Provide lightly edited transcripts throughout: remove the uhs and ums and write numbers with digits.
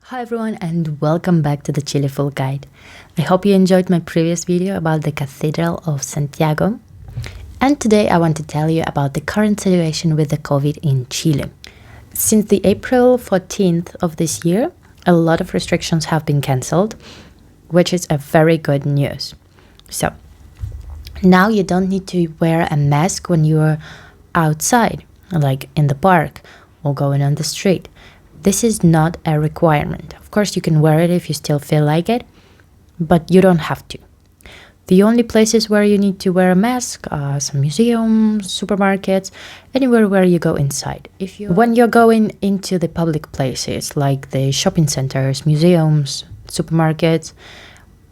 Hi everyone and welcome back to the Chile Full Guide. I hope you enjoyed my previous video about the Cathedral of Santiago. And today I want to tell you about the current situation with the COVID in Chile. Since the April 14th of this year, a lot of restrictions have been cancelled, which is a very good news. So now you don't need to wear a mask when you're outside, like in the park or going on the street. This is not a requirement. Of course, you can wear it if you still feel like it, but you don't have to. The only places where you need to wear a mask are some museums, supermarkets, anywhere where you go inside. When you're going into the public places like the shopping centers, museums, supermarkets,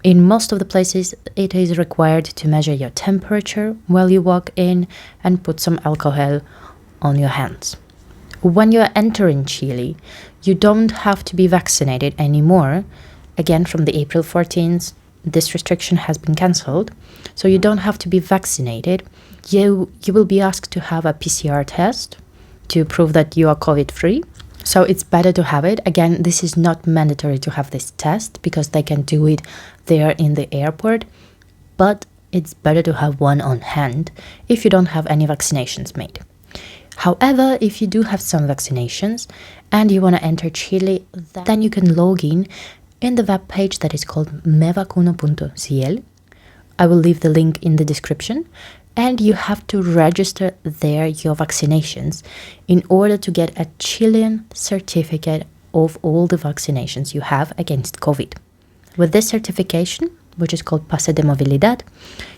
in most of the places it is required to measure your temperature while you walk in and put some alcohol on your hands. When you're entering Chile, you don't have to be vaccinated anymore. Again, from the April 14th, this restriction has been cancelled. So you don't have to be vaccinated. You will be asked to have a PCR test to prove that you are COVID-free. So it's better to have it. Again, this is not mandatory to have this test because they can do it there in the airport. But it's better to have one on hand if you don't have any vaccinations made. However, if you do have some vaccinations and you want to enter Chile, then you can log in the web page that is called mevacuno.cl. I will leave the link in the description, and you have to register there your vaccinations in order to get a Chilean certificate of all the vaccinations you have against COVID. With this certification, which is called Pase de Movilidad,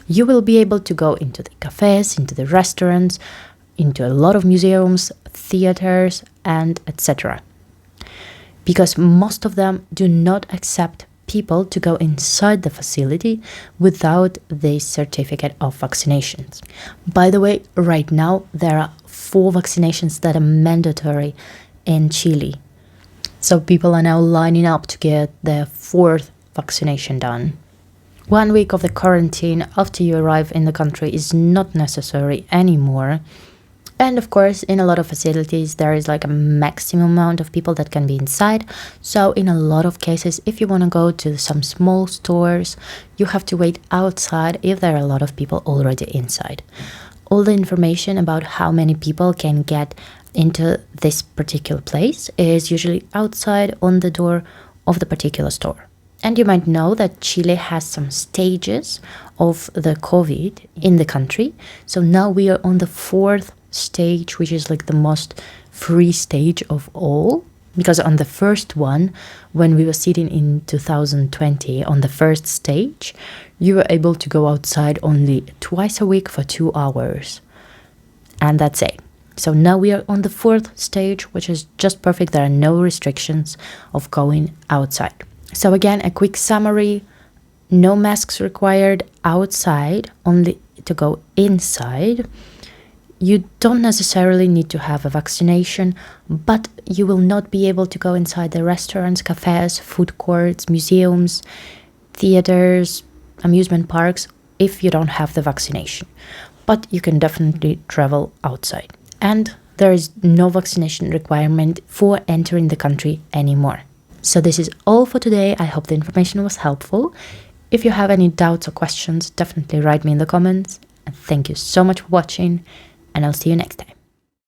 you will be able to go into the cafes, into the restaurants, into a lot of museums, theaters, and etc. Because most of them do not accept people to go inside the facility without this certificate of vaccinations. By the way, right now there are 4 vaccinations that are mandatory in Chile. So people are now lining up to get their 4th vaccination done. 1 week of the quarantine after you arrive in the country is not necessary anymore. And of course, in a lot of facilities, there is like a maximum amount of people that can be inside. So in a lot of cases, if you want to go to some small stores, you have to wait outside if there are a lot of people already inside. All the information about how many people can get into this particular place is usually outside on the door of the particular store. And you might know that Chile has some stages of the COVID in the country. So now we are on the 4th stage, which is like the most free stage of all, because on the first one, when we were sitting in 2020 on the first stage, you were able to go outside only twice a week for 2 hours, and that's it. So now we are on the 4th stage, which is just perfect. There are no restrictions of going outside. So again, a quick summary: no masks required outside, only to go inside. You don't necessarily need to have a vaccination, but you will not be able to go inside the restaurants, cafes, food courts, museums, theaters, amusement parks if you don't have the vaccination. But you can definitely travel outside. And there is no vaccination requirement for entering the country anymore. So this is all for today. I hope the information was helpful. If you have any doubts or questions, definitely write me in the comments. And thank you so much for watching. And I'll see you next time.